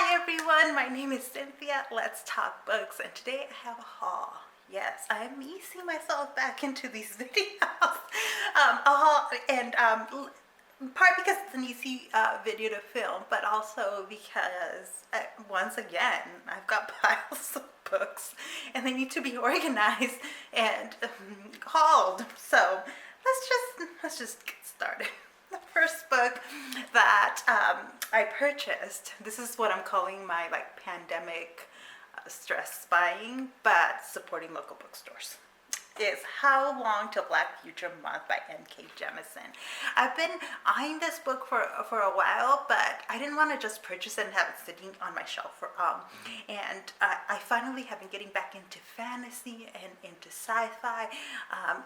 Hi everyone, my name is Cynthia. Let's talk books, and today I have a haul. Yes, I'm easing myself back into these videos. A haul, and part because it's an easy video to film, but also because once again I've got piles of books and they need to be organized and hauled. So let's just get started. The first book that I purchased, this is what I'm calling my pandemic stress buying, but supporting local bookstores, is How Long Till Black Future Month by N.K. Jemisin. I've been eyeing this book for a while, but I didn't want to just purchase it and have it sitting on my shelf for and I finally have been getting back into fantasy and into sci-fi,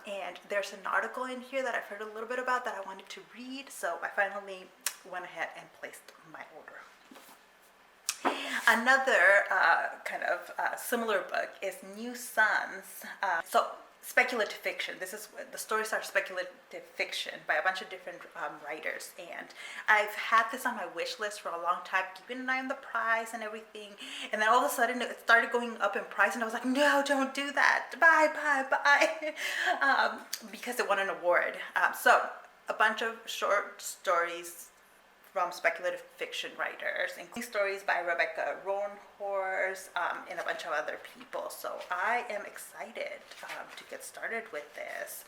and there's an article in here that I've heard a little bit about that I wanted to read, so I finally went ahead and placed my order. Another similar book is New Sons. Speculative fiction. The stories are speculative fiction by a bunch of different writers, and I've had this on my wish list for a long time, keeping an eye on the price and everything. And then all of a sudden, it started going up in price, and I was like, "No, don't do that! Bye!" Because it won an award. So a bunch of short stories from speculative fiction writers, including stories by Rebecca Roanhorse and a bunch of other people. So I am excited to get started with this.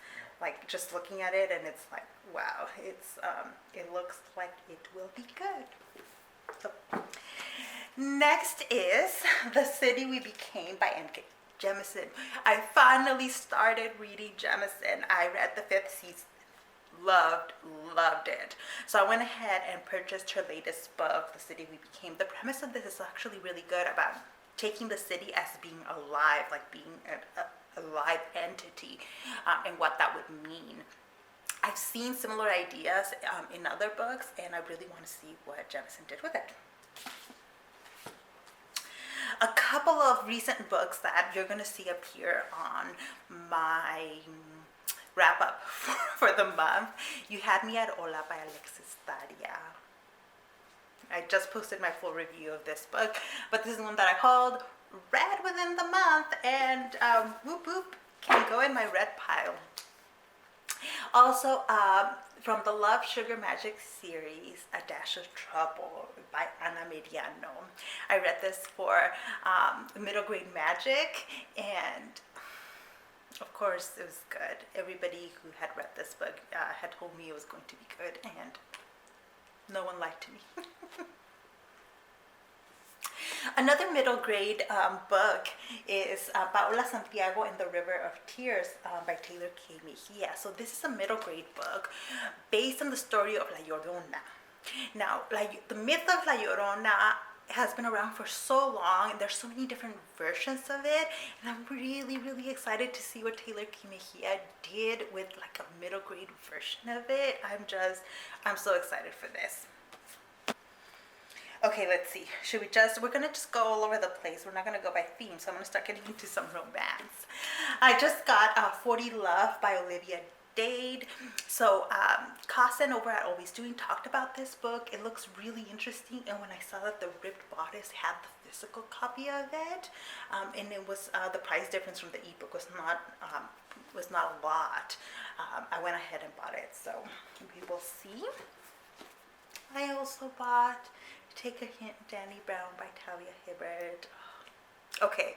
Just looking at it, and it's like, wow, it looks like it will be good. So, next is The City We Became by N.K. Jemisin. I finally started reading Jemisin. I read the 5th season. Loved it. So I went ahead and purchased her latest book, The City We Became. The premise of this is actually really good, about taking the city as being alive, like being a live entity, and what that would mean. I've seen similar ideas in other books, and I really want to see what Jemisin did with it. A couple of recent books that you're going to see appear on my wrap up for the month. You Had Me at Hola by Alexis, Daria. I just posted my full review of this book, but this is one that I hauled, read within the month, and whoop whoop, can go in my read pile. Also, from the Love Sugar Magic series, A Dash of Trouble by Meriano. I read this for middle grade magic, and of course, it was good. Everybody who had read this book had told me it was going to be good, and no one lied to me. Another middle grade book is Paola Santiago and the River of Tears by Tehlor K. Mejia. So this is a middle grade book based on the story of La Llorona. Now, the myth of La Llorona has been around for so long, and there's so many different versions of it, and I'm really excited to see what Tehlor K. Mejia did with a middle grade version of it. I'm so excited for this. Okay, let's see. We're gonna just go all over the place. We're not gonna go by theme, so I'm gonna start getting into some romance. I just got 40 Love by Olivia Dade. So Kasen over at Always Doing talked about this book. It looks really interesting, and when I saw that the ripped bodice had the physical copy of it, and it was the price difference from the ebook was not a lot, I went ahead and bought it. So we will see. I also bought Take a Hint, Danny Brown by Talia, Hibbert. Okay,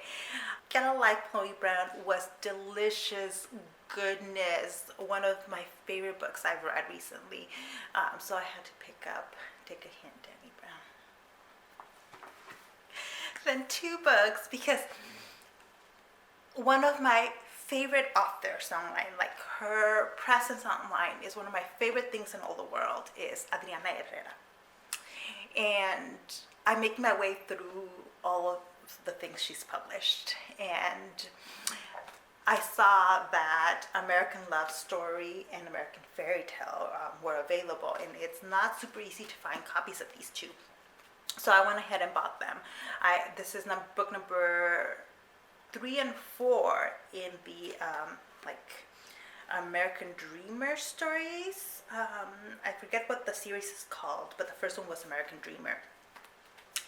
Gonna Like Chloe Brown was delicious goodness. One of my favorite books I've read recently. So I had to pick up Take a Hint, Danny Brown. Then 2 books, because one of my favorite authors online, her presence online is one of my favorite things in all the world, is Adriana Herrera. And I'm making my way through all of the things she's published, and I saw that American Love Story and American Fairytale were available, and it's not super easy to find copies of these 2. So I went ahead and bought them. This is book number 3 and 4 in the American Dreamer stories. I forget what the series is called, but the first one was American Dreamer.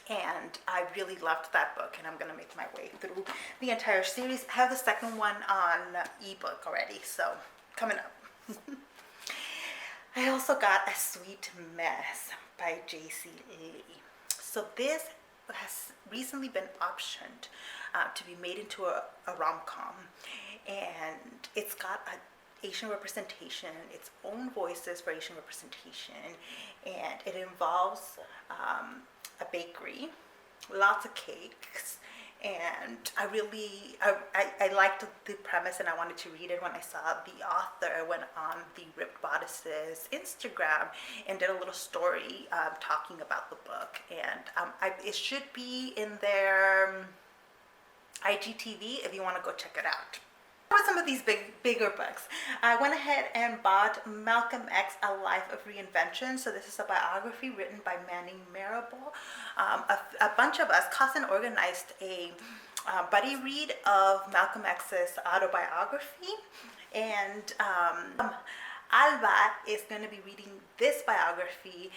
And I really loved that book, and I'm gonna make my way through the entire series. I have the second one on ebook already, so coming up. I also got A Sweet Mess by Jayci. So this has recently been optioned to be made into a rom-com, and it's got Asian representation, its own voices for Asian representation, and it involves a bakery, lots of cakes, and I liked the premise, and I wanted to read it. When I saw the author went on the Ripped Bodices Instagram and did a little story talking about the book, and it should be in their IGTV if you want to go check it out. For some of these bigger books, I went ahead and bought Malcolm X, A Life of Reinvention. So this is a biography written by Marable. A bunch of us, Cousin, organized a buddy read of Malcolm X's autobiography, and Alba is going to be reading this biography,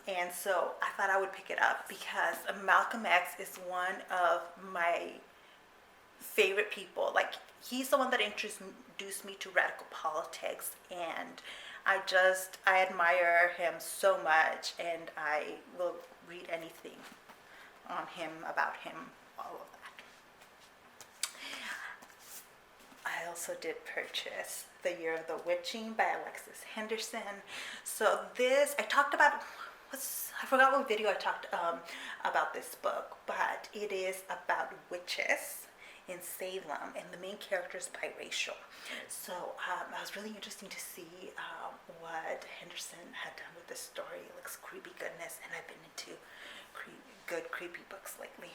and so I thought I would pick it up because Malcolm X is one of my favorite people. Like, he's the one that introduced me to radical politics, and I admire him so much, and I will read anything on him, about him, all of that. I also did purchase The Year of the Witching by Alexis Henderson. So this, I talked about, I forgot what video I talked about this book, but it is about witches in Salem, and the main character is biracial. So it was really interesting to see what Henderson had done with this story. It looks creepy goodness, and I've been into good creepy books lately.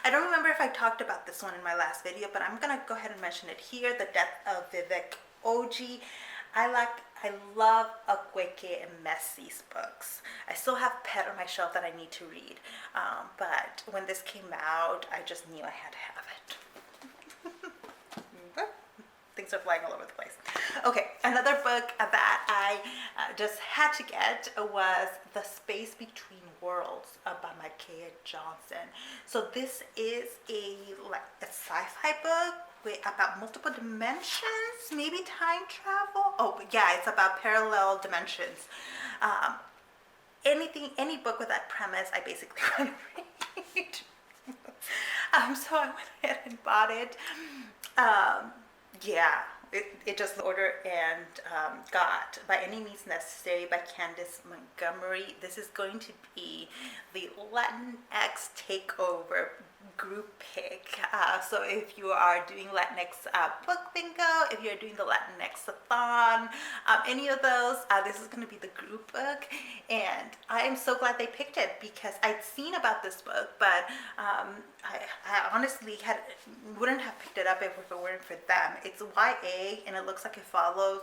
I don't remember if I talked about this one in my last video, but I'm gonna go ahead and mention it here. The Death of Vivek, Oghi. I love Akwaeke and Emezi's books. I still have Pet on my shelf that I need to read, but when this came out, I just knew I had to have it. Things are flying all over the place. Okay, another book that I just had to get was The Space Between Worlds by Micaiah Johnson. So this is a sci-fi book about multiple dimensions, maybe time travel. Oh yeah, it's about parallel dimensions. Any book with that premise, I basically want to read. So I went ahead and bought it. Yeah, it just ordered and got By Any Means Necessary by Candace Montgomery. This is going to be the Latinx takeover group pick. So if you are doing Latinx book bingo, if you're doing the Latinx-a-thon, any of those, this is going to be the group book. And I am so glad they picked it because I'd seen about this book, but I honestly wouldn't have picked it up if it weren't for them. It's YA, and it looks like it follows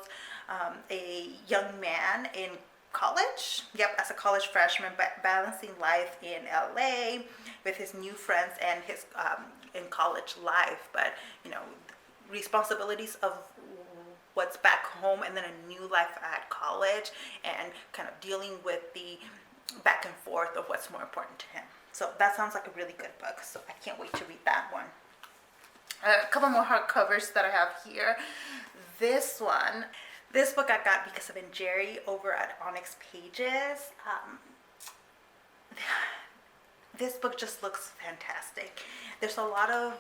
a young man in college, as a college freshman, but balancing life in LA with his new friends and his in college life, but responsibilities of what's back home and then a new life at college, and kind of dealing with the back and forth of what's more important to him. So that sounds like a really good book, so I can't wait to read that one. A couple more hardcovers that I have here. This book I got because of Jerry over at Onyx Pages. This book just looks fantastic. There's a lot of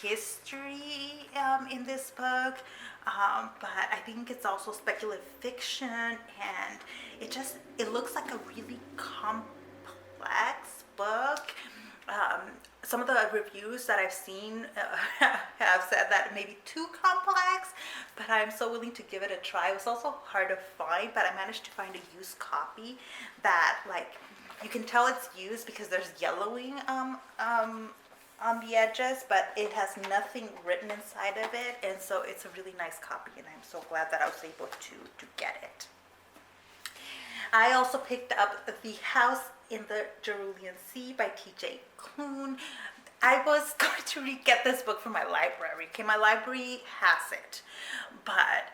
history in this book, but I think it's also speculative fiction, and it looks like a really complex book. Some of the reviews that I've seen have said that it may be too complex, but I'm so willing to give it a try. It was also hard to find, but I managed to find a used copy that, you can tell it's used because there's yellowing on the edges, but it has nothing written inside of it, and so it's a really nice copy, and I'm so glad that I was able to get it. I also picked up The House in the Jeruliancy by T.J. Klune. I was going to get this book from my library. Okay, my library has it, but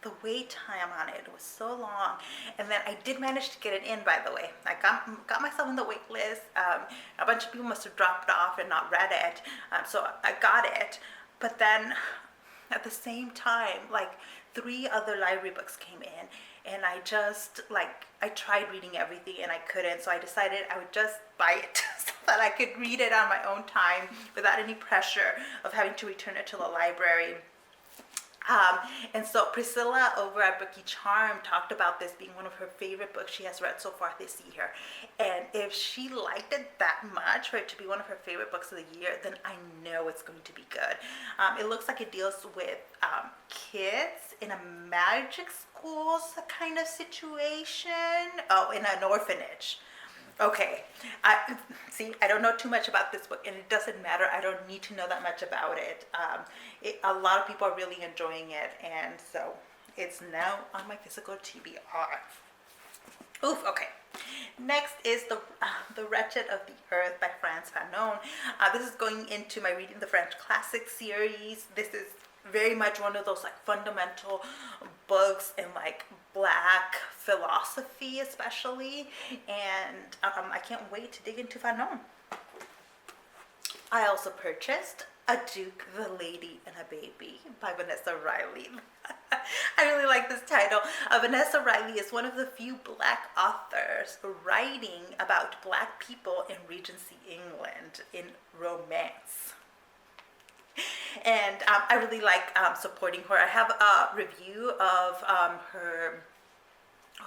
the wait time on it was so long. And then I did manage to get it in, by the way. I got myself in the wait list. A bunch of people must have dropped off and not read it. So I got it. But then at the same time, like 3 other library books came in, and I just I tried reading everything and I couldn't, so I decided I would just buy it so that I could read it on my own time without any pressure of having to return it to the library. And so Priscilla over at Bookie Charm talked about this being one of her favorite books she has read so far this year. And if she liked it that much for it to be one of her favorite books of the year, then I know it's going to be good. It looks like it deals with kids in a magic school kind of situation. Oh, in an orphanage. Okay, I don't know too much about this book, and it doesn't matter. I don't need to know that much about it. A lot of people are really enjoying it, and so it's now on my physical TBR. Oof, okay. Next is The Wretched of the Earth by Frantz Fanon. This is going into my Reading the French Classics series. This is very much one of those fundamental books in Black philosophy especially, and I can't wait to dig into Fanon. I also purchased A Duke, the Lady, and a Baby by Vanessa Riley. I really like this title. Vanessa Riley is one of the few Black authors writing about Black people in Regency England in romance. And I really like supporting her. I have a review of her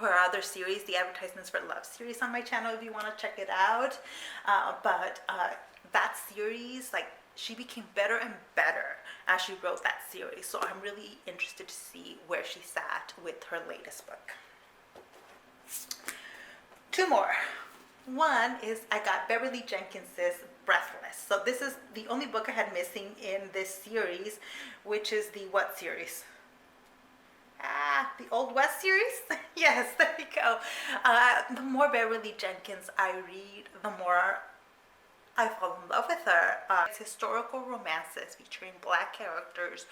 other series, the Advertisements for Love series, on my channel if you want to check it out. But that series, she became better and better as she wrote that series. So I'm really interested to see where she sat with her latest book. 2 more. One is I got Beverly Jenkins's Breathless. So this is the only book I had missing in this series, which is the what series? The Old West series? Yes, there we go. The more Beverly Jenkins I read, the more I fall in love with her. It's historical romances featuring Black characters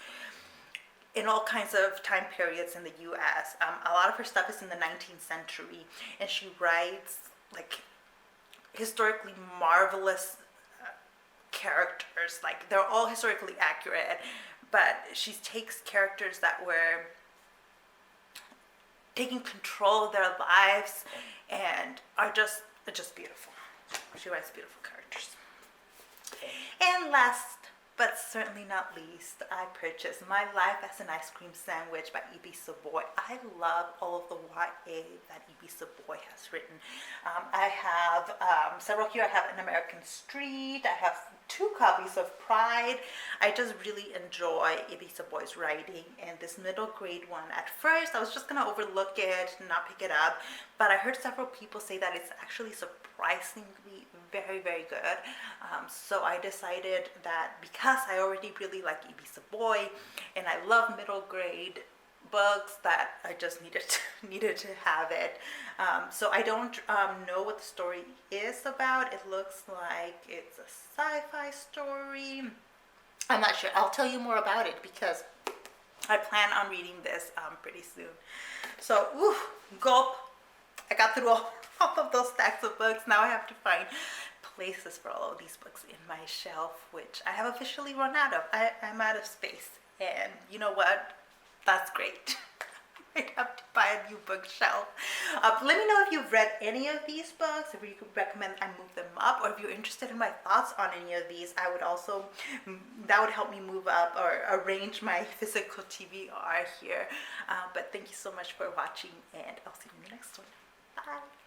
in all kinds of time periods in the U.S. A lot of her stuff is in the 19th century, and she writes historically marvelous characters. They're all historically accurate, but she takes characters that were taking control of their lives and are just beautiful. She writes beautiful characters. And last but certainly not least, I purchased My Life as an Ice Cream Sandwich by E.B. Savoy. I love all of the YA that E.B. Savoy has written. I have several here. I have An American Street. I have 2 copies of Pride. I just really enjoy E.B. Savoy's writing, and this middle grade one, at first I was just going to overlook it and not pick it up, but I heard several people say that it's actually surprisingly very, very good. So I decided that because I already really like E.B. Savoy and I love middle grade books, that I just needed to have it. So I don't know what the story is about. It looks like it's a sci-fi story. I'm not sure. I'll tell you more about it because I plan on reading this pretty soon. So, gulp. I got through all of those stacks of books. Now I have to find places for all of these books in my shelf, which I have officially run out of. I'm out of space. And you know what? That's great. I have to buy a new bookshelf. Let me know if you've read any of these books, if you could recommend I move them up, or if you're interested in my thoughts on any of these. I would also, that would help me move up or arrange my physical TBR here. But thank you so much for watching, and I'll see you in the next one. Bye.